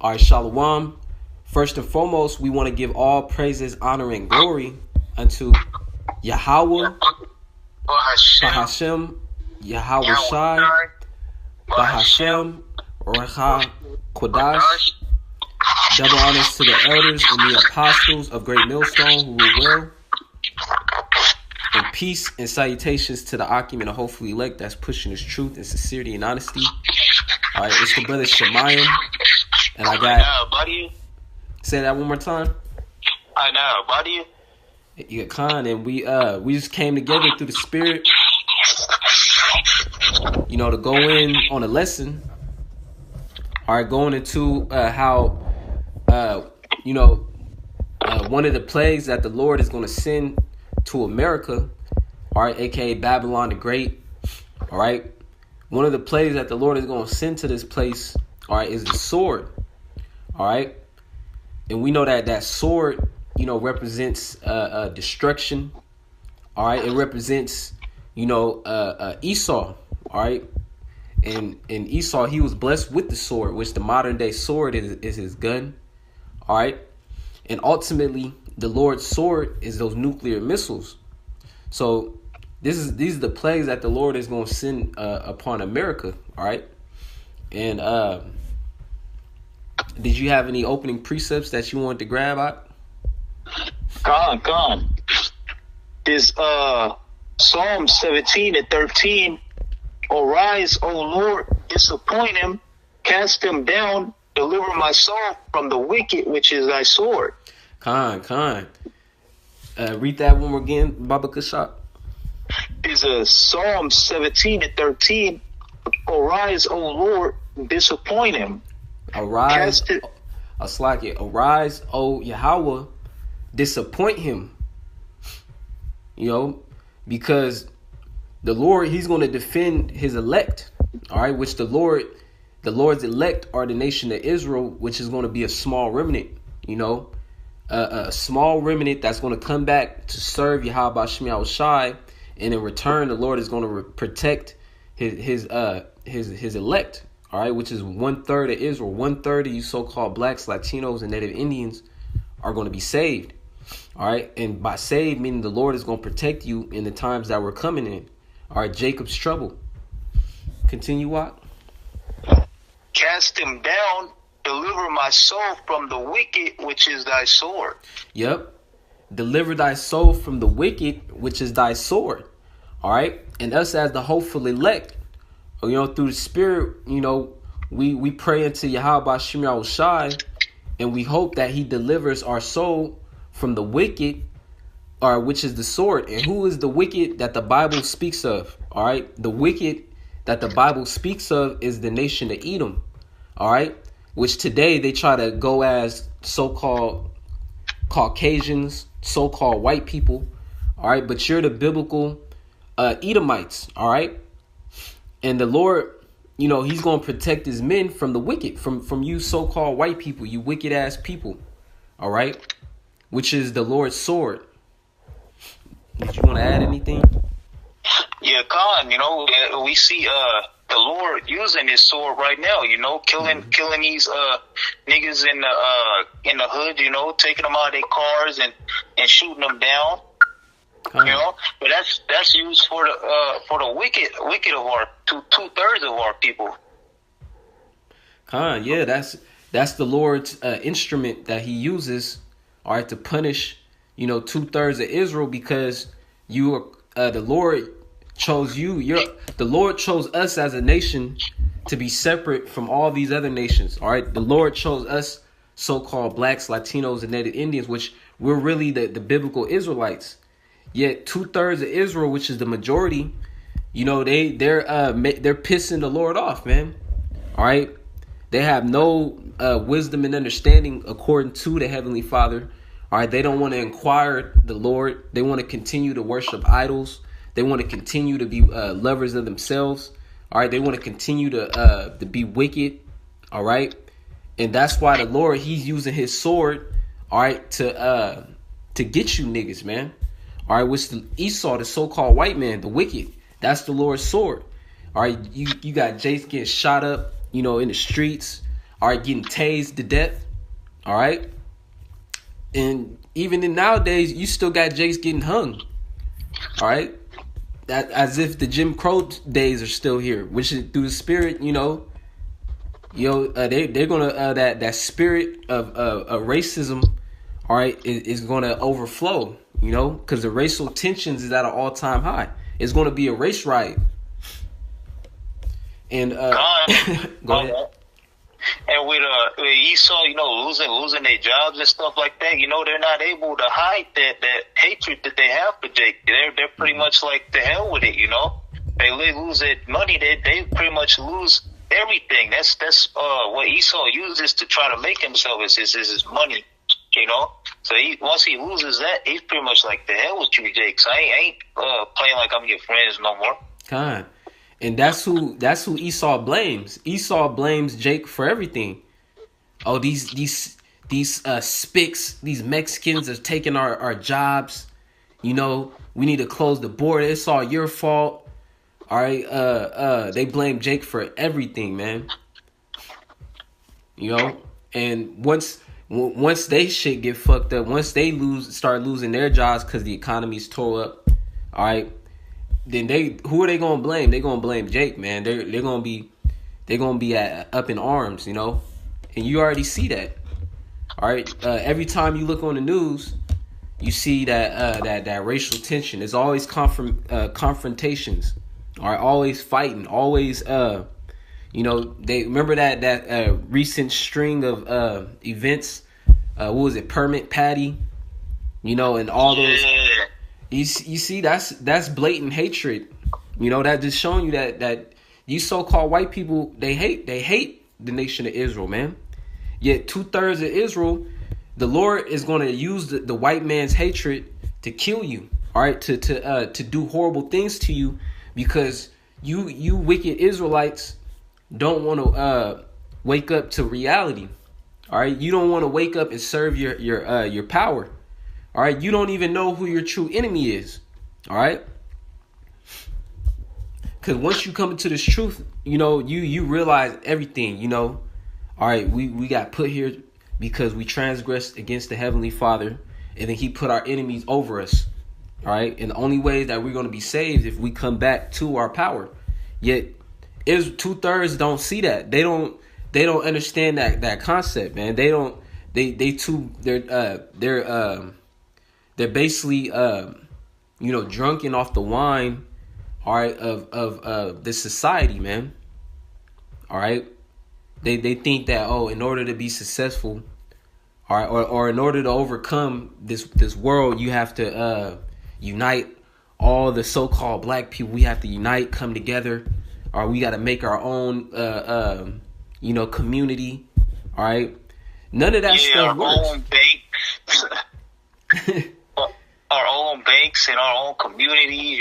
All right, Shalom. First and foremost, we want to give all praises, honor, and glory unto Yahweh, Bahashem, Yahweh Shai, Bahashem, Recha Kodash. Double honors to the elders and the apostles of Great Millstone who rule well. And peace and salutations to the Akim and the hopefully elect that's pushing his truth and sincerity and honesty. All right, it's the brother Shemayim. And I got... buddy. Say that one more time. I know, buddy. You got Khan, and we just came together through the spirit, to go in on a lesson. All right, going into how, one of the plagues that the Lord is going to send to America, all right, aka Babylon the Great, all right. One of the plagues that the Lord is going to send to this place, all right, is the sword, all right. And we know that that sword, represents destruction, all right. It represents, Esau, all right. And Esau, he was blessed with the sword, which the modern day sword is his gun, all right. And ultimately, the Lord's sword is those nuclear missiles. So these are the plagues that the Lord is going to send upon America, all right. And did you have any opening precepts that you wanted to grab out? Gone. This Psalm 17 and 13. Arise, O Lord, disappoint him, cast him down, deliver my soul from the wicked, which is thy sword. Khan. Read that one more again, Baba Kashak. Is a Psalm 17 and 13. Arise, O Lord, disappoint him. Arise, Arise, O Yahweh, disappoint him. Because the Lord, he's going to defend his elect, all right, which the Lord's elect are the nation of Israel, which is going to be a small remnant, a small remnant that's going to come back to serve Yahweh Shai Shai, and in return, the Lord is going to protect his elect, all right, which is 1/3 of Israel. 1/3 of you so-called blacks, Latinos, and Native Indians are going to be saved, all right, and by saved meaning the Lord is going to protect you in the times that we're coming in. All right, Jacob's trouble. Continue, what? Cast him down, deliver my soul from the wicked, which is thy sword. Yep. Deliver thy soul from the wicked, which is thy sword. All right. And us as the hopeful elect, through the spirit, we pray into Yahweh Shai Shai, and we hope that he delivers our soul from the wicked, or which is the sword. And who is the wicked that the Bible speaks of? All right. The wicked that the Bible speaks of is the nation of Edom. All right. Which today they try to go as so-called Caucasians, so-called white people. All right. But you're the biblical Edomites. All right. And the Lord, he's going to protect his men from the wicked, from you so-called white people, you wicked ass people. All right. Which is the Lord's sword. Did you want to add anything? Yeah, Khan, we see the Lord using his sword right now, killing these niggas in the hood, taking them out of their cars and shooting them down. But that's used for the wicked of our two-thirds of our people. Khan, yeah, that's the Lord's instrument that he uses, all right, to punish 2/3 of Israel, because you are the Lord chose you. The Lord chose us as a nation to be separate from all these other nations. All right, the Lord chose us, so-called blacks, Latinos, and Native Indians, which we're really the biblical Israelites. Yet 2/3 of Israel, which is the majority, they're pissing the Lord off, man. All right, they have no wisdom and understanding according to the Heavenly Father. All right, they don't want to inquire the Lord. They want to continue to worship idols. They want to continue to be lovers of themselves. All right, they want to continue to be wicked. All right, and that's why the Lord, he's using his sword, all right, to get you niggas, man. All right, which the Esau, the so-called white man, the wicked, that's the Lord's sword. All right, you got Jace getting shot up, in the streets. all right, getting tased to death, all right? And even in nowadays, you still got Jakes getting hung, all right? That, as if the Jim Crow days are still here, which is through the spirit, they're gonna that spirit of racism, all right, is gonna overflow, because the racial tensions is at an all-time high. It's gonna be a race riot. And go ahead. And with Esau, losing their jobs and stuff like that, they're not able to hide that hatred that they have for Jake. They're pretty much like the hell with it, They lose their money, they pretty much lose everything. That's what Esau uses to try to make himself is his money, So once he loses that, he's pretty much like the hell with you, Jake. So I ain't playing like I'm your friends no more. God. And that's who Esau blames. Esau blames Jake for everything. Oh, these spics, these Mexicans are taking our jobs. We need to close the border. It's all your fault. All right. They blame Jake for everything, man. And once they shit get fucked up, once they start losing their jobs because the economy's tore up, all right. Then who are they gonna blame? They're gonna blame Jake, man. They're gonna be up in arms, and you already see that. All right, every time you look on the news, you see that racial tension. There's always confrontations. All right, always fighting, always they remember that recent string of events. What was it, Permit Patty? And all those. You see, that's blatant hatred. That just showing you that you so-called white people, they hate the nation of Israel, man. Yet 2/3 of Israel, the Lord is going to use the white man's hatred to kill you, all right, to do horrible things to you, because you wicked Israelites don't want to wake up to reality, all right. You don't want to wake up and serve your power. All right, you don't even know who your true enemy is. All right, because once you come into this truth, you realize everything. All right, we got put here because we transgressed against the Heavenly Father, and then He put our enemies over us. All right, and the only way that we're going to be saved if we come back to our power. Yet, 2/3 don't see that. They don't understand that concept, man. They're basically, drunken off the wine, all right, of this society, man. All right, they think that in order to be successful, all right, or in order to overcome this world, you have to unite all the so-called black people. We have to unite, come together, or we got to make our own, community. All right, none of that stuff works. Our own banks and our own communities,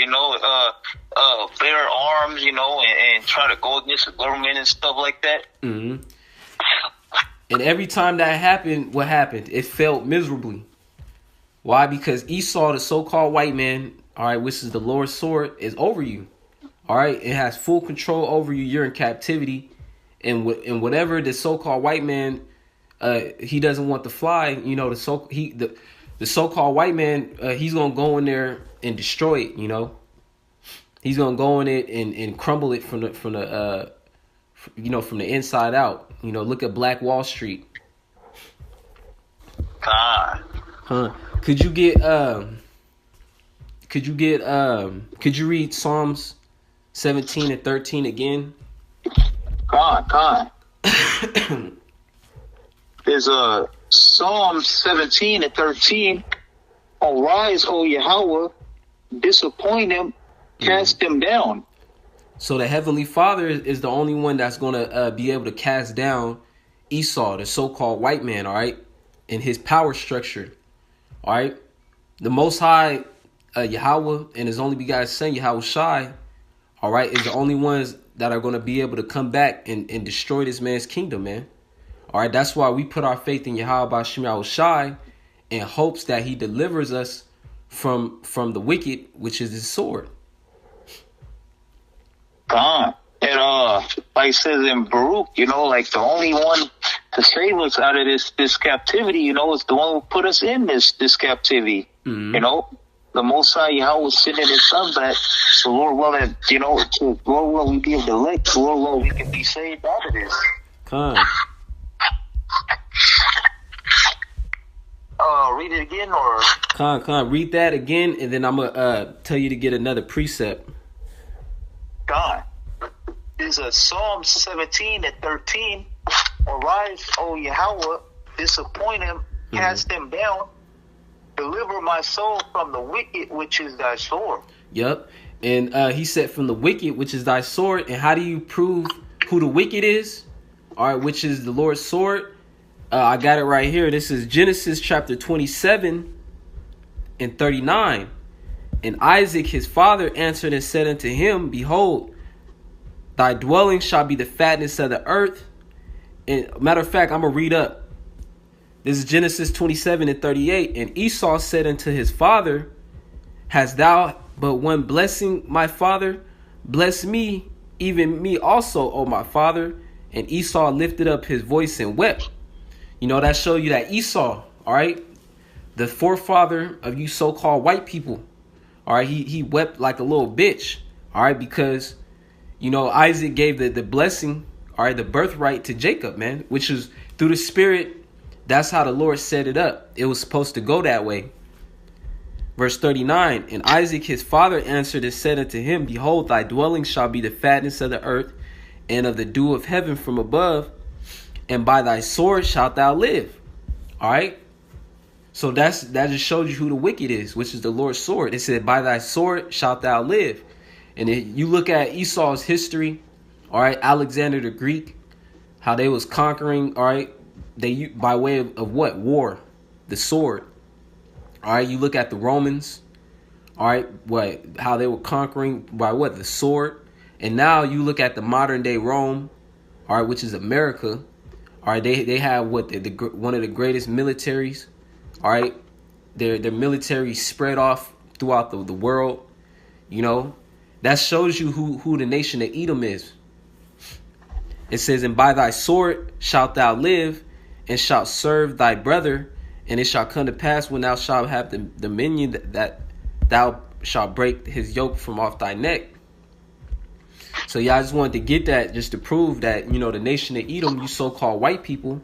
bear arms, and try to go against the government and stuff like that. Mm-hmm. And every time that happened, what happened? It failed miserably. Why? Because Esau, the so-called white man, all right, which is the Lord's sword, is over you. All right, it has full control over you. You're in captivity, and whatever the so-called white man, he doesn't want to fly. The so-called white man, he's gonna go in there and destroy it. He's gonna go in it and crumble it from the inside out. Look at Black Wall Street. God. Huh? Could you read Psalms 17 and 13 again? God. There's Psalm 17 and 13. Arise, O Yahweh, disappoint him, cast him down. So the Heavenly Father is the only one that's going to be able to cast down Esau, the so-called white man, all right, in his power structure, all right? The Most High, Yahweh, and His only begotten Son, Yahweh Shai, all right, is the only ones that are going to be able to come back and destroy this man's kingdom, man. All right, that's why we put our faith in Yahweh B'Shem Yahweh Shai in hopes that He delivers us from the wicked, which is His sword. God. And like it says in Baruch, like the only one to save us out of this captivity. You know, it's the one who put us in this captivity. Mm-hmm. You know, the Most High Yahweh was sending His Son back. The Lord willing, you know, to Lord willing, we be able to elect. The Lord willing, we can be saved out of this. Read it again, or read that again, and then I'm gonna tell you to get another precept. God is a Psalm 17:13. Arise, O Yahweh, disappoint him, cast him down, deliver my soul from the wicked, which is thy sword. Yep, and he said from the wicked, which is thy sword. And how do you prove who the wicked is? All right, which is the Lord's sword. I got it right here. This is Genesis chapter 27:39. And Isaac his father answered and said unto him, Behold, thy dwelling shall be the fatness of the earth. And matter of fact, I'm going to read up. This is Genesis 27:38. And Esau said unto his father, Hast thou but one blessing, my father? Bless me, even me also, O my father. And Esau lifted up his voice and wept. You know, that show you that Esau, all right, the forefather of you so-called white people, all right, he wept like a little bitch, all right, because, you know, Isaac gave the blessing, all right, the birthright to Jacob, man, which is through the Spirit. That's how the Lord set it up. It was supposed to go that way. Verse 39, and Isaac his father answered and said unto him, Behold, thy dwelling shall be the fatness of the earth and of the dew of heaven from above, and by thy sword shalt thou live. All right. So that just shows you who the wicked is, which is the Lord's sword. It said, by thy sword shalt thou live. And you look at Esau's history, all right, Alexander the Greek, how they was conquering, all right, they by way of what? War, the sword. All right, you look at the Romans, all right, how they were conquering by what? The sword. And now you look at the modern day Rome, all right, which is America. All right, they have what one of the greatest militaries. All right, their military spread off throughout the world. You know, that shows you who the nation of Edom is. It says, and by thy sword shalt thou live, and shalt serve thy brother, and it shall come to pass when thou shalt have the dominion that thou shalt break his yoke from off thy neck. So yeah, I just wanted to get that just to prove that, you know, the nation of Edom, you so-called white people,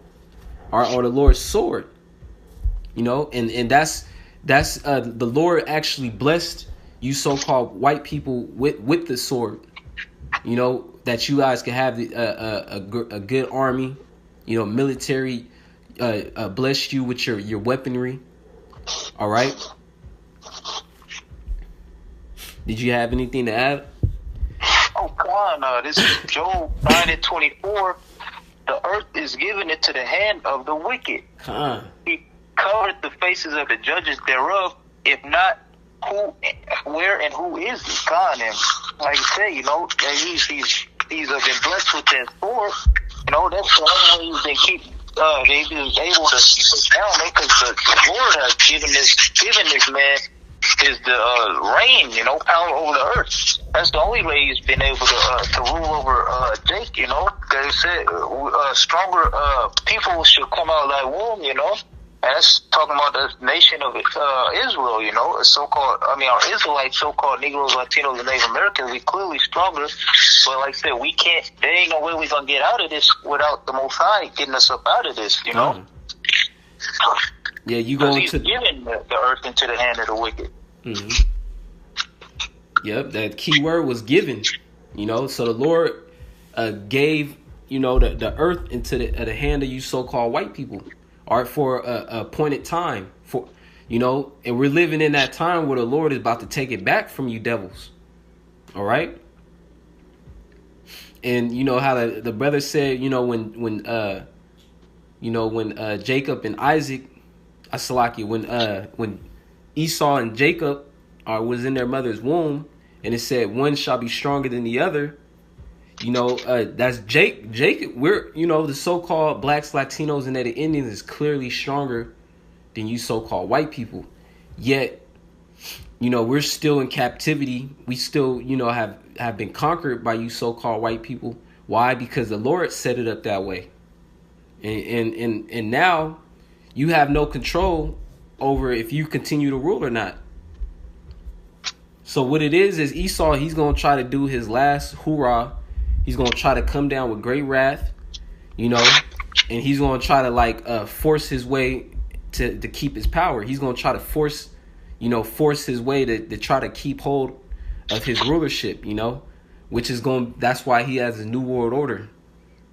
are the Lord's sword. You know, and that's the Lord actually blessed you so-called white people with the sword. You know, that you guys can have a good army, you know, military, blessed you with your weaponry. All right. Did you have anything to add? Oh, come on. This is Job 9:24. The earth is given into the hand of the wicked. He covered the faces of the judges thereof. If not, who, where, and who is he? God, and like you say, you know, he's been blessed with that sword. You know, that's the only way they've been able to keep us down, man, because the Lord has given this man is the reign, you know, power over the earth. That's the only way he's been able to rule over Jake, you know. They said stronger people should come out of thy womb, you know. And that's talking about the nation of Israel, you know, our Israelites, so-called Negroes, Latinos, and Native Americans, we clearly stronger. But like I said, we can't, there ain't no way we're going to get out of this without the Most High getting us up out of this, you know. Yeah, you go he's giving the earth into the hand of the wicked. Mm-hmm. Yep, that key word was given, you know. So the Lord gave, you know, the earth into the hand of you so-called white people. All right, for a appointed time, for, you know, and we're living in that time where the Lord is about to take it back from you devils. All right. And you know how the brother said, you know, when Jacob and Isaac, when Esau and Jacob was in their mother's womb, and it said one shall be stronger than the other. You know, that's Jacob. We're, you know, the so-called blacks, Latinos, and Native Indians is clearly stronger than you so-called white people. Yet, you know, we're still in captivity. We still, you know, have been conquered by you so-called white people. Why? Because the Lord set it up that way. And now you have no control over if you continue to rule or not. So what it is Esau, he's going to try to do his last hoorah. He's going to try to come down with great wrath, you know, and he's going to try to force his way to keep his power. He's going to try to force his way to try to keep hold of his rulership, you know, that's why he has his new world order,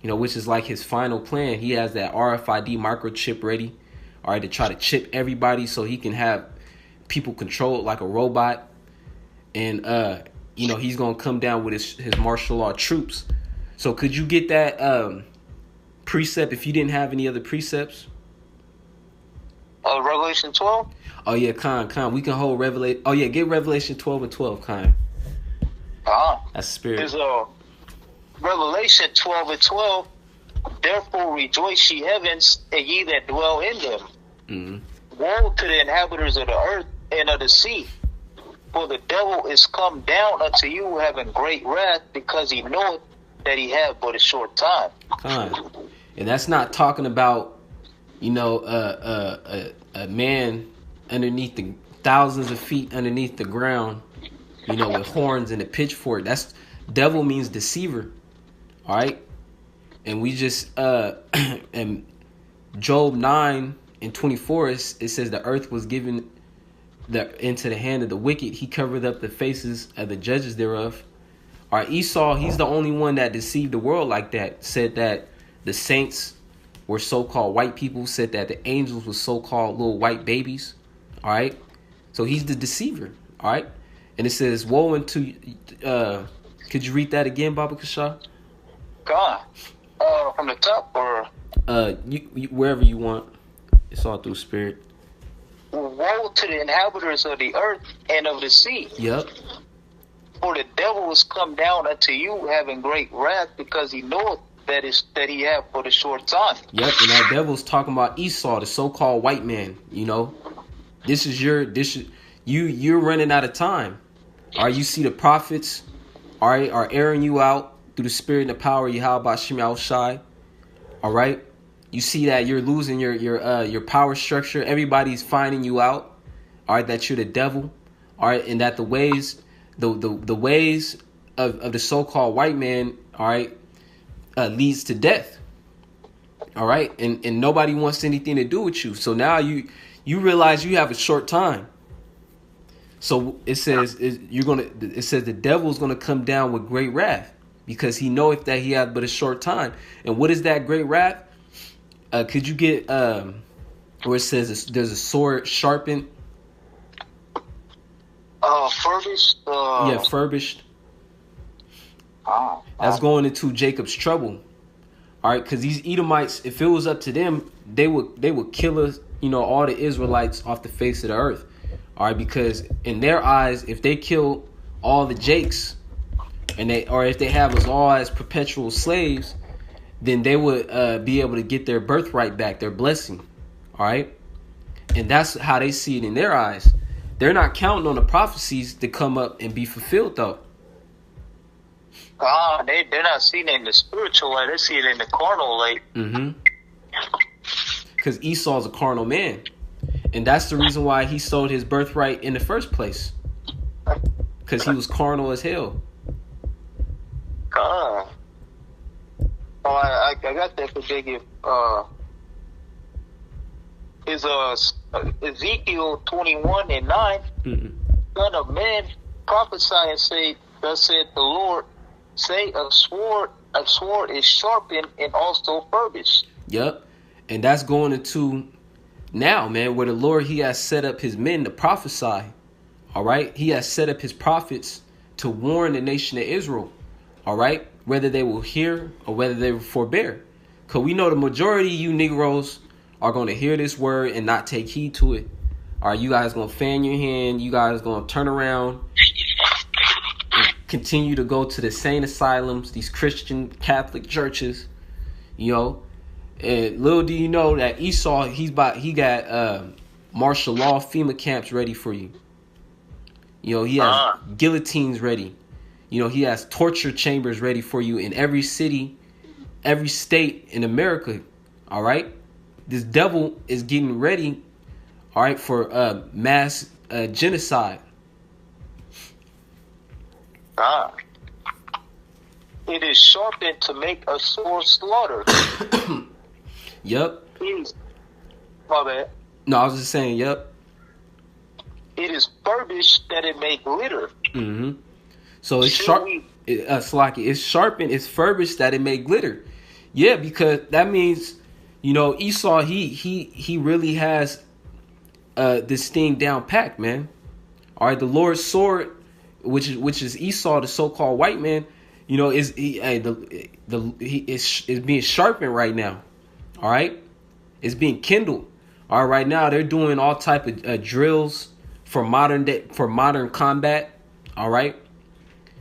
you know, which is like his final plan. He has that RFID microchip ready, all right, to try to chip everybody so he can have people controlled like a robot. And, you know, he's going to come down with his martial law troops. So could you get that precept if you didn't have any other precepts? Revelation 12? Oh, yeah, Khan. We can hold Revelation. Oh, yeah, get Revelation 12 and 12, Khan. That's spirit. There's Revelation 12 and 12. Therefore rejoice, ye heavens, and ye that dwell in them. Mm-hmm. Woe to the inhabitants of the earth and of the sea. For the devil is come down unto you having great wrath, because he knoweth that he hath but a short time. And that's not talking about, you know, a man underneath the thousands of feet underneath the ground, you know, with horns and a pitchfork. That's devil means deceiver. All right. And we just in Job 9:24, it says the earth was given into the hand of the wicked. He covered up the faces of the judges thereof. All right, Esau, he's the only one that deceived the world like that. Said that the saints were so-called white people. Said that the angels were so-called little white babies. All right, so he's the deceiver. All right, and it says, "Woe unto." Could you read that again, Baba Kasha? God, from the top or you wherever you want. It's all through spirit. Woe to the inhabitants of the earth and of the sea. Yep. For the devil is come down unto you having great wrath, because he knoweth that he hath but a short time. Yep, and that devil's talking about Esau, the so-called white man. You know, you're running out of time. All right, you see the prophets, all right, are airing you out through the spirit and the power of Yahweh Shem Yahushai. All right. You see that you're losing your power structure. Everybody's finding you out. All right, that you're the devil. All right, and that the ways of the so-called white man, all right, leads to death. All right, and nobody wants anything to do with you. So now you realize you have a short time. So it says the devil's gonna come down with great wrath, because he knoweth that he hath but a short time. And what is that great wrath? Could you get where it says there's a sword sharpened? Furbished. Yeah, furbished. That's going into Jacob's trouble. All right, because these Edomites, if it was up to them, they would kill us, you know, all the Israelites off the face of the earth. All right, because in their eyes, if they kill all the Jakes, if they have us all as perpetual slaves, then they would be able to get their birthright back, their blessing. All right. And that's how they see it in their eyes. They're not counting on the prophecies to come up and be fulfilled, though. They're not seeing it in the spiritual light. They see it in the carnal light. Mm-hmm. Because Esau's a carnal man. And that's the reason why he sold his birthright in the first place. Because he was carnal as hell. I got that for Jacob. Is Ezekiel 21:9. Mm-hmm. Son of man, prophesy and say, thus saith the Lord, say a sword is sharpened and also furbished. Yep. And that's going into now, man, where the Lord, he has set up his men to prophesy. All right. He has set up his prophets to warn the nation of Israel. All right. Whether they will hear or whether they will forbear. Because we know the majority of you Negroes are going to hear this word and not take heed to it. All right, you guys going to fan your hand. You guys going to turn around and continue to go to the sane asylums, these Christian Catholic churches, you know. And little do you know that Esau, he got martial law FEMA camps ready for you. You know, he has guillotines ready. You know, he has torture chambers ready for you in every city, every state in America. All right, this devil is getting ready. All right, for mass genocide. It is sharpened to make a sore slaughter. Yep. My bad. No, I was just saying. Yep. It is furbished that it may glitter. Mm-hmm. So it's sharp. Slocky. It's sharpened. It's furbished that it may glitter. Yeah, because that means, Esau. He really has this thing down packed, man. All right, the Lord's sword, which is Esau, the so-called white man, is being sharpened right now. All right, it's being kindled. All right, right now they're doing all type of drills for modern combat. All right,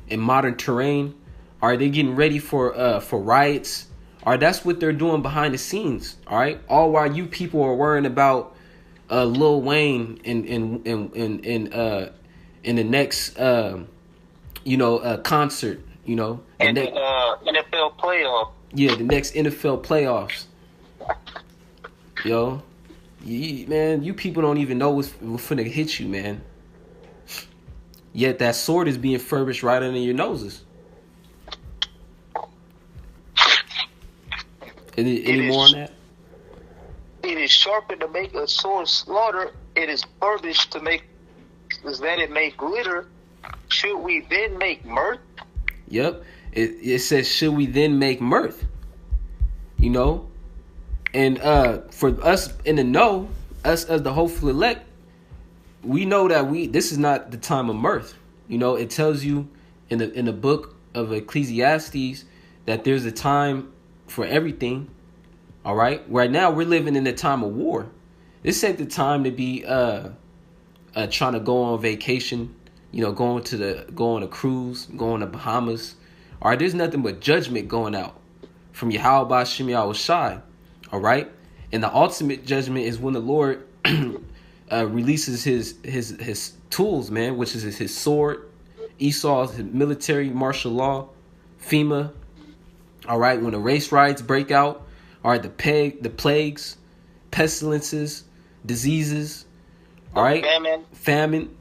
in modern terrain. All right, they're getting ready for riots. All right, that's what they're doing behind the scenes. All right, all while you people are worrying about Lil Wayne in the next concert. And the NFL playoff. Yeah, the next NFL playoffs. Yo, man, you people don't even know what's finna hit you, man. Yet that sword is being furbished right under your noses. Any more on that? It is sharpened to make a sword slaughter. It is furbished to make that it may glitter. Should we then make mirth? Yep. It says, should we then make mirth? And for us in the know, us as the hopeful elect, we know that this is not the time of mirth. It tells you in the book of Ecclesiastes that there's a time for everything. All right. Right now we're living in a time of war. This ain't the time to be trying to go on vacation, going on a cruise, going to Bahamas. All right, there's nothing but judgment going out from Yahweh Ba'Shem Yahushai. All right, and the ultimate judgment is when the Lord releases his tools, man, which is his sword, Esau's military martial law, FEMA. All right, when the race riots break out, all right, the plagues, pestilences, diseases, all right, famine.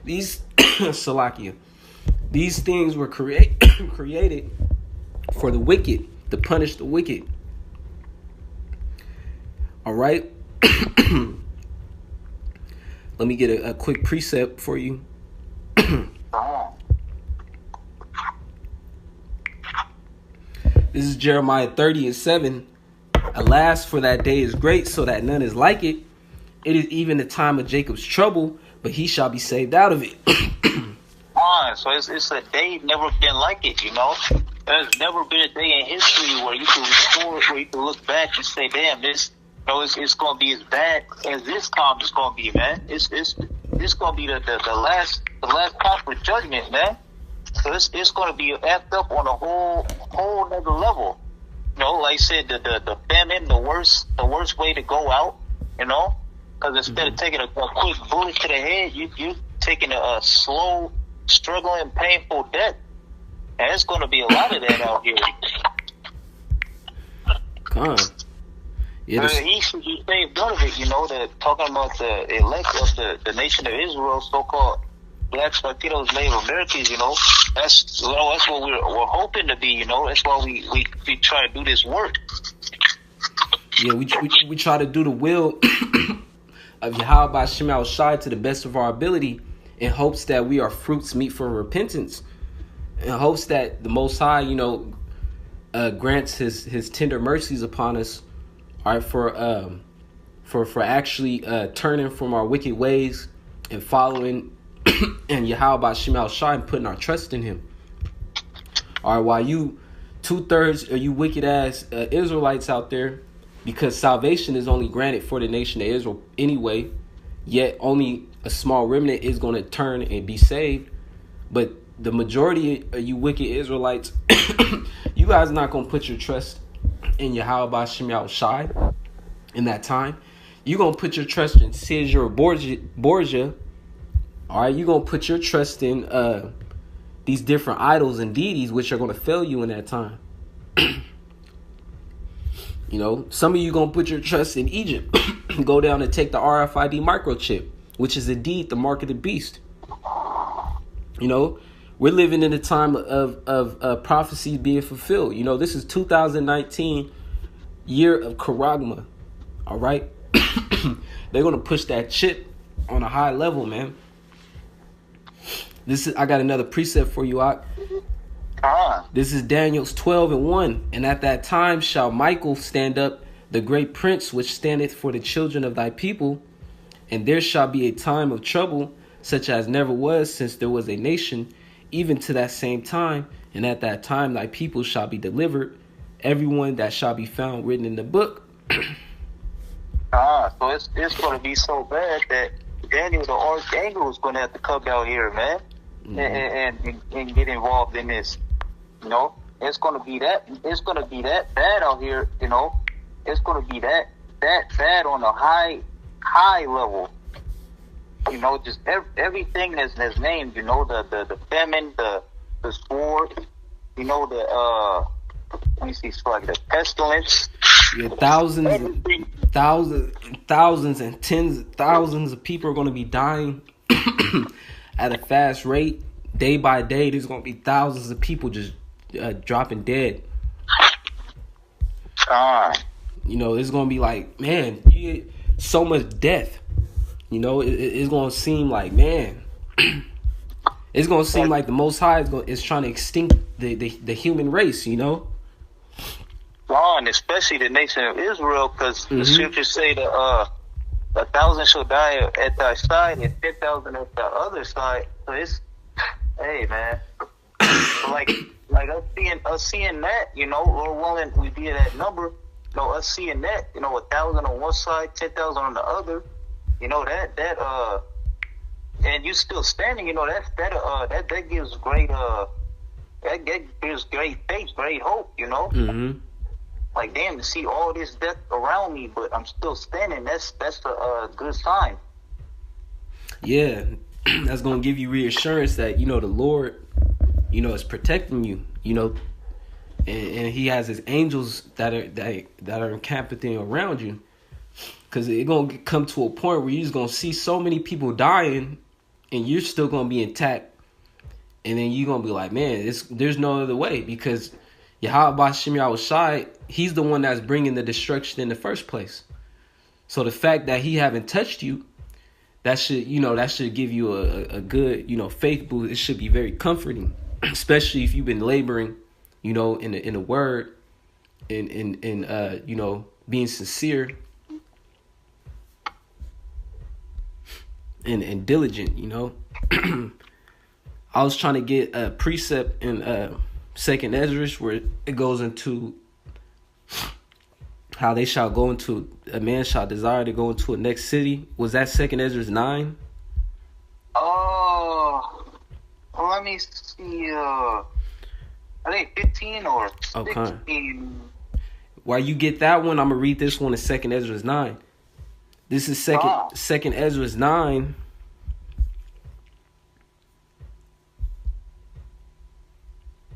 These Salakia, these things were created for the wicked, to punish the wicked. All right. Let me get a quick precept for you. This is Jeremiah 30:7. Alas, for that day is great, so that none is like it. It is even the time of Jacob's trouble, but he shall be saved out of it. So it's a day never been like it, There's never been a day in history where you can record, where you can look back and say, damn, this, it's going to be as bad as this time is going to be, man. It's going to be the last proper judgment, man. So it's going to be amped up on a whole nother level. Like I said, the famine, the worst way to go out, because instead of taking a quick bullet to the head, you're taking a slow, struggling, painful death. And it's going to be a lot of that out here. He should be saved out of it, talking about the elect of the nation of Israel, so-called Blacks, Latinos, Native Americans, that's what we're hoping to be, That's why we try to do this work. Yeah, we try to do the will of Yahweh Ba'Shem Yahushai to the best of our ability, in hopes that we are fruits meet for repentance, in hopes that the Most High, grants his tender mercies upon us, all right, for actually turning from our wicked ways and following and Yahweh Ba'Shem Yahushai and putting our trust in him. All right, while you 2/3 of you wicked ass Israelites out there, because salvation is only granted for the nation of Israel anyway, yet only a small remnant is going to turn and be saved. But the majority of you wicked Israelites, you guys not going to put your trust in Yahweh Ba'Shem Yahushai in that time. You're going to put your trust in Caesar Borgia. All right, you're going to put your trust in these different idols and deities, which are going to fail you in that time. You know, some of you gonna put your trust in Egypt, go down and take the RFID microchip, which is indeed the mark of the beast. You know, we're living in a time of prophecies being fulfilled. You know, this is 2019, year of Karagma. All right, they're gonna push that chip on a high level, man. I got another precept for you, Ak. This is Daniel's 12:1. And at that time shall Michael stand up, the great prince which standeth for the children of thy people. And there shall be a time of trouble, such as never was since there was a nation, even to that same time. And at that time thy people shall be delivered, everyone that shall be found written in the book. So it's going to be so bad that Daniel the Archangel is going to have to come down here, man, and get involved in this. You know, it's gonna be that bad out here. You know, it's gonna be that bad on a high level. You know, just everything that's named. You know, the famine, the sword. You know, let me see, it's like the pestilence. Yeah, thousands and tens of thousands of people are gonna be dying at a fast rate. Day by day, there's gonna be thousands of people just dropping dead. You know, it's gonna be like, man, so much death. You know, it's gonna seem like, man, it's gonna seem like the Most High is trying to extinct the human race. You know, and especially the nation of Israel, because the scriptures say that 1,000 shall die at thy side and 10,000 at the other side. So it's, hey, man, like us seeing that, you know, Lord willing, we be at that number. You know, us seeing that, you know, 1,000 on one side, 10,000 on the other. You know, that and you still standing. You know, that gives great great faith, great hope. You know, like, damn, to see all this death around me, but I'm still standing. That's a good sign. Yeah, that's gonna give you reassurance that, you know, the Lord, you know, is protecting you. You know, and He has His angels that are encamping around you. Because it's going to come to a point where you're just going to see so many people dying and you're still going to be intact. And then you're going to be like, man, there's no other way. Because Yahweh Bashim Yahushai, He's the one that's bringing the destruction in the first place. So the fact that He haven't touched you, that should give you a good, you know, faith boost. It should be very comforting, especially if you've been laboring, you know, in the word and you know, being sincere and diligent, you know. I was trying to get a precept in Second Ezra where it goes into how they shall go into, a man shall desire to go into a next city. Was that Second Ezra 9? Oh, well, let me see. I think 15 or 16. Okay. While you get that one, I'm gonna read this one in Second Ezra 9. This is Second Ezra 9.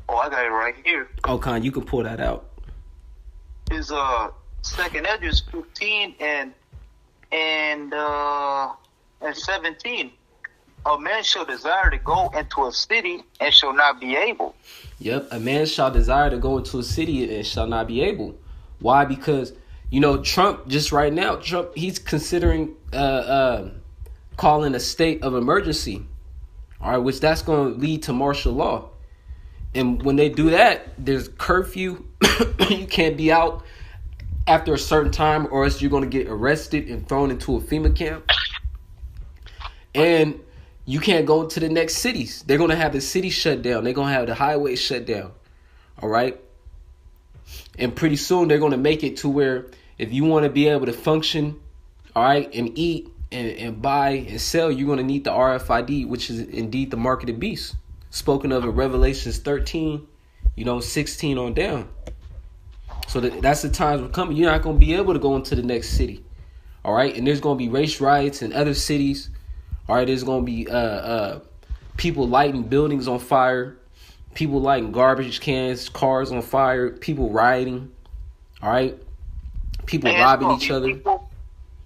Oh, I got it right here. Okay, you can pull that out. Is Second Ezra 15 and 17. A man shall desire to go into a city and shall not be able. Yep, a man shall desire to go into a city and shall not be able. Why? Because, you know, Trump, just right now, he's considering calling a state of emergency. All right, which that's going to lead to martial law. And when they do that, there's curfew. You can't be out after a certain time, or else you're going to get arrested and thrown into a FEMA camp. And you can't go to the next cities. They're going to have the city shut down. They're going to have the highway shut down. All right. And pretty soon they're going to make it to where if you want to be able to function, all right, and eat and buy and sell, you're going to need the RFID, which is indeed the mark of the beast. Spoken of in Revelations 13, 16 on down. So that's the times we're coming. You're not going to be able to go into the next city. All right. And there's going to be race riots in other cities. All right. There's going to be people lighting buildings on fire. people lighting garbage cans, cars on fire, people rioting. All right, people robbing each other.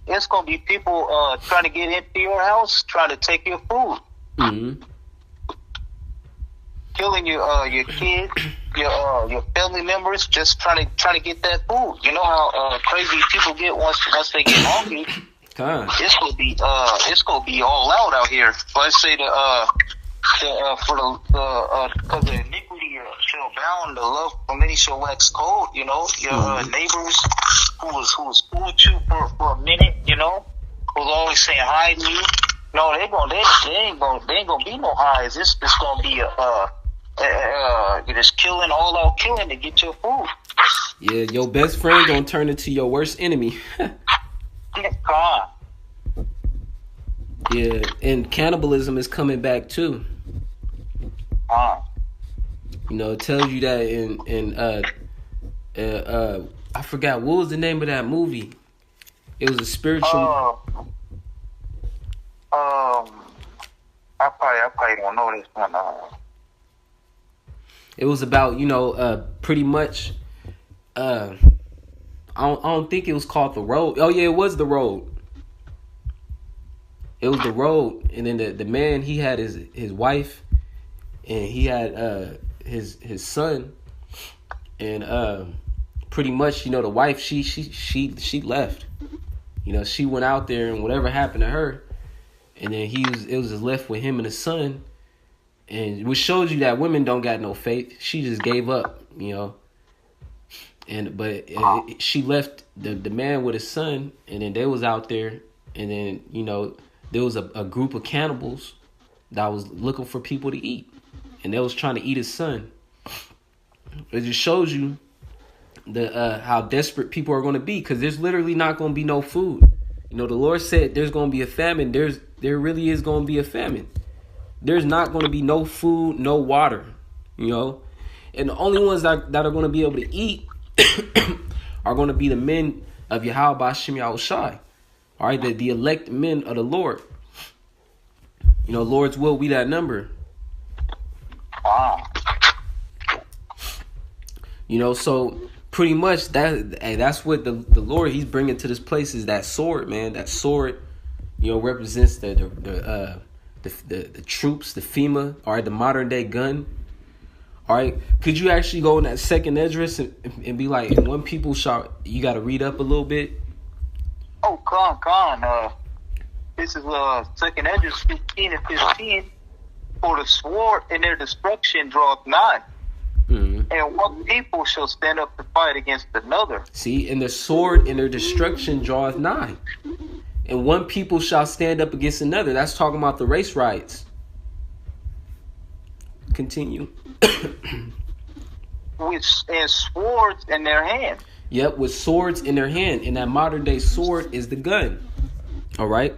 It's gonna be people trying to get into your house, trying to take your food, killing your kids, your family members, just trying to get that food. You know how crazy people get once they get hungry. It's gonna be all out here. Let's say because the iniquity shall abound, the love for many shall wax cold. You know, your neighbors who was cool with you for a minute, you know, who's always saying hi to you. No, they ain't gonna be no highs. It's gonna be you're just killing, all out killing to get your food. Yeah, your best friend gonna turn into your worst enemy. God. Yeah, and cannibalism is coming back too. You know, it tells you that in I forgot what was the name of that movie. It was a spiritual. I probably don't know this one. It was about, you know, pretty much. I don't think it was called The Road. Oh yeah, it was The Road. It was The Road, and then the man, he had his wife, and he had his son, and pretty much, you know, the wife she left. You know, she went out there, and whatever happened to her, and then it was just left with him and his son, and which shows you that women don't got no faith. She just gave up, you know. But she left the man with his son, and then they was out there, and then, you know, there was a group of cannibals that was looking for people to eat, and they was trying to eat his son. It just shows you how desperate people are going to be, because there's literally not going to be no food. You know, the Lord said there's going to be a famine. There really is going to be a famine. There's not going to be no food, no water, you know, and the only ones that are going to be able to eat are going to be the men of Yahweh B'Shem Yahushai. All right, the elect men of the Lord. You know, Lord's will be that number. You know, so pretty much that's what the Lord, he's bringing to this place, is that sword, man. That sword, you know, represents the troops, the FEMA, all right, the modern day gun. All right, could you actually go in that second Esdras and be like, and when people shout, you got to read up a little bit? Oh, Khan. This is second Esdras 15 and 15. For the sword in their destruction draweth nigh, and one people shall stand up to fight against another. See, and the sword in their destruction draweth nigh, and one people shall stand up against another. That's talking about the race riots. Continue. And swords in their hand. Yep, with swords in their hand. And that modern day sword is the gun. All right.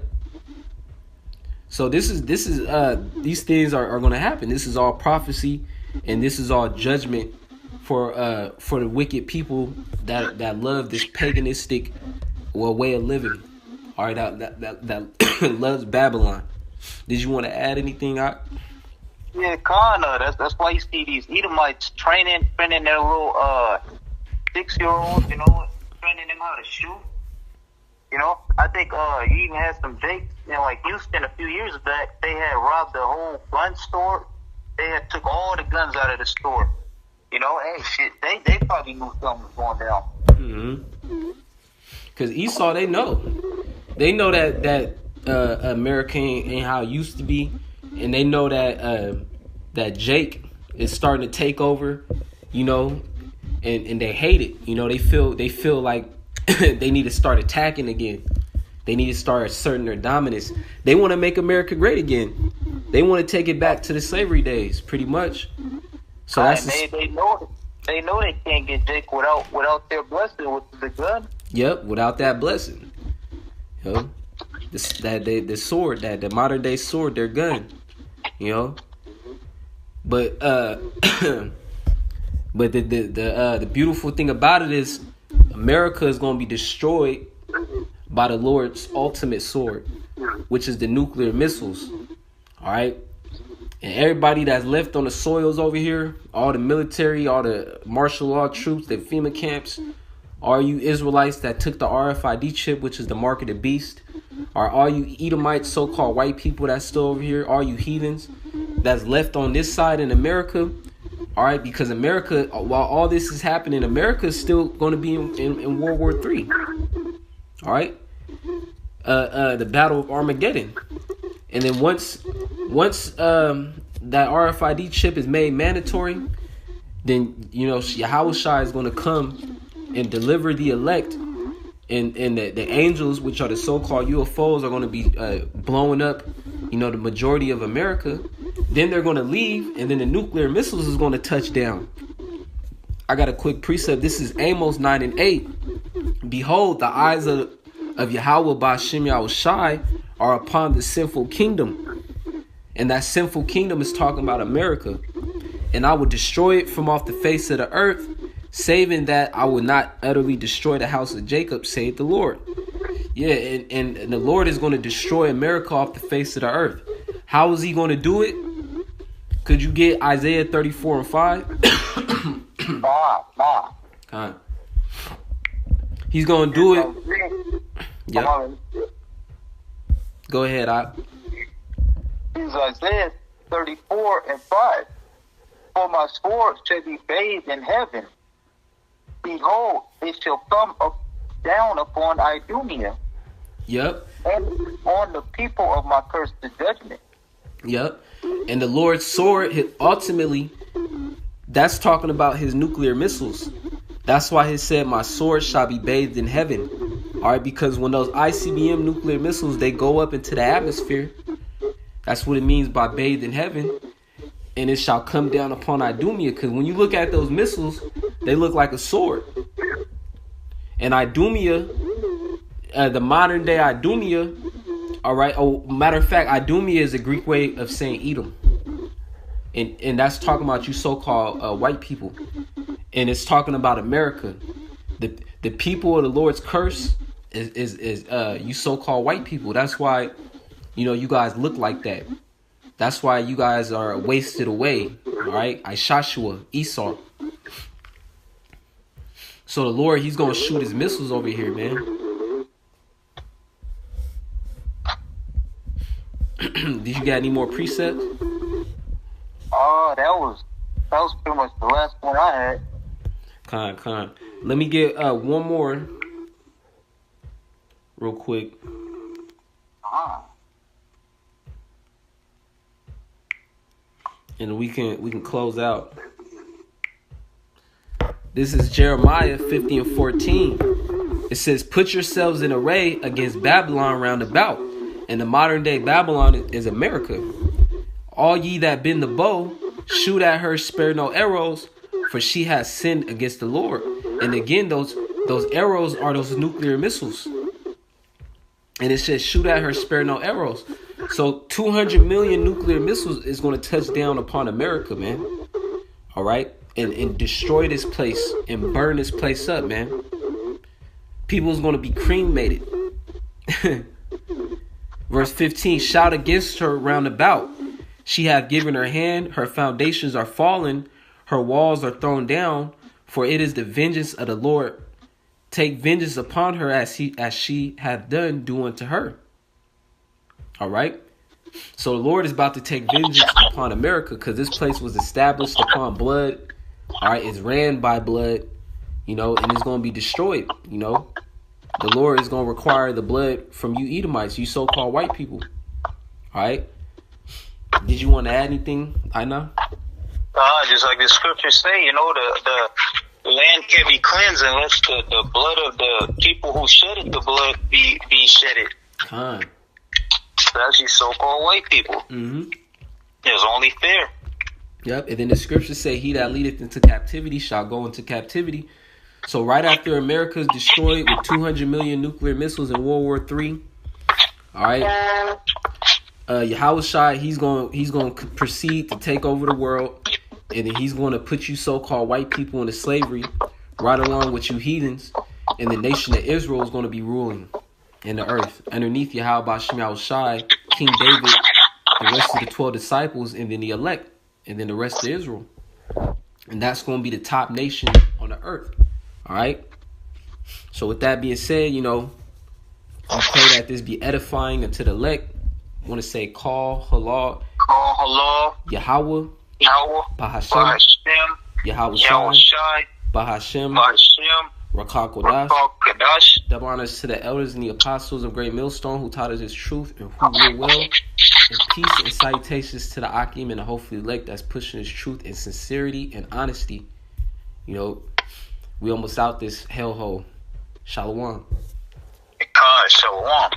So this is these things are going to happen. This is all prophecy, and this is all judgment for the wicked people that love this paganistic way of living. All right, that loves Babylon. Did you want to add anything out? Yeah, Khan. That's why you see these Edomites training their little 6-year-olds, you know, training them how to shoot. You know, I think you even had some jakes, you know, like Houston a few years back. They had robbed the whole gun store. They had took all the guns out of the store. You know, hey, shit, they probably knew something was going down. Because Esau, they know that America ain't how it used to be. And they know that Jake is starting to take over, you know, and they hate it. You know, they feel like they need to start attacking again. They need to start asserting their dominance. They want to make America great again. They want to take it back to the slavery days, pretty much. So they know they can't get Jake without their blessing with the gun. Yep, without that blessing. You know, the sword, the modern day sword, their gun. You know, but but the beautiful thing about it is America is going to be destroyed by the Lord's ultimate sword, which is the nuclear missiles. All right, And everybody that's left on the soils over here, all the military, all the martial law troops, the FEMA camps, all you Israelites that took the RFID chip, which is the mark of the beast, or all you Edomites, so-called white people that's still over here, all you heathens that's left on this side in America, all right, because America, while all this is happening, America is still going to be in World War III, all right, the Battle of Armageddon. And then once that RFID chip is made mandatory, then, you know, Yahushua is going to come and deliver the elect, and the angels, which are the so-called UFOs, are going to be blowing up, you know, the majority of America. Then they're going to leave, and then the nuclear missiles is going to touch down. I got a quick precept. This is Amos 9:8. Behold, the eyes of Yahweh Ba'ashem Yahushai are upon the sinful kingdom. And that sinful kingdom is talking about America. And I will destroy it from off the face of the earth, saving that I will not utterly destroy the house of Jacob, saith the Lord. Yeah, and the Lord is going to destroy America off the face of the earth. How is he going to do it? Could you get Isaiah 34:5? Nah. He's going to do it. Yep. Go ahead, It's Isaiah 34:5. For my sword shall be bathed in heaven. Behold, it shall come down upon Idumea. Yep. And on the people of my cursed judgment. Yep. And the Lord's sword, ultimately, that's talking about his nuclear missiles. That's why he said, my sword shall be bathed in heaven. All right, because when those ICBM nuclear missiles, they go up into the atmosphere, that's what it means by bathed in heaven. And it shall come down upon Idumea. Because when you look at those missiles, they look like a sword. And Idumea, the modern day Idumea, all right. Oh, matter of fact, Idumea is a Greek way of saying Edom. And that's talking about you so-called white people. And it's talking about America. The people of the Lord's curse is you so-called white people. That's why, you know, you guys look like that. That's why you guys are wasted away. All right. Ishashua, Esau. So the Lord, he's going to shoot his missiles over here, man. Did you got any more precepts? That was pretty much the last one I had. Con. Let me get one more real quick. And we can close out. This is Jeremiah 50:14. It says, put yourselves in array against Babylon round about. And the modern day Babylon is America. All ye that bend the bow, shoot at her, spare no arrows, for she has sinned against the Lord. And again, those arrows are those nuclear missiles. And it says, shoot at her, spare no arrows. So 200 million nuclear missiles is going to touch down upon America, man. All right. And destroy this place and burn this place up, man. People's going to be cremated. Verse 15, shout against her round about. She hath given her hand, her foundations are fallen, her walls are thrown down, for it is the vengeance of the Lord. Take vengeance upon her as she hath done, do unto her. All right. So the Lord is about to take vengeance upon America, because this place was established upon blood. All right. It's ran by blood, you know, and it's going to be destroyed. You know, the Lord is going to require the blood from you Edomites, you so-called white people. All right. Did you want to add anything, Aina? Just like the scriptures say, you know, the land can be cleansed unless the blood of the people who shedded the blood be shedded. That's you so-called white people. Mm-hmm. It's only fair. Yep. And then the scriptures say, he that leadeth into captivity shall go into captivity. So right after America is destroyed with 200 million nuclear missiles in World War III, all right, Yahushua, he's going to proceed to take over the world, and then he's going to put you so-called white people into slavery right along with you heathens, and the nation of Israel is going to be ruling in the earth underneath Yahweh Ba'ashem Yahushai, King David, the rest of the 12 disciples, and then the elect, and then the rest of Israel. And that's going to be the top nation on the earth. All right. So with that being said, we pray that this be edifying unto the elect. I want to say, call halal, Yahweh, Bahashem, Yahweh Shai, Bahashem, Rakah Kodash. Double honors to the elders and the apostles of Great Millstone who taught us his truth and who will well. And peace and salutations to the Akim and the hopefully elect that's pushing his truth and sincerity and honesty. We almost out this hellhole. Shalom. Shalom.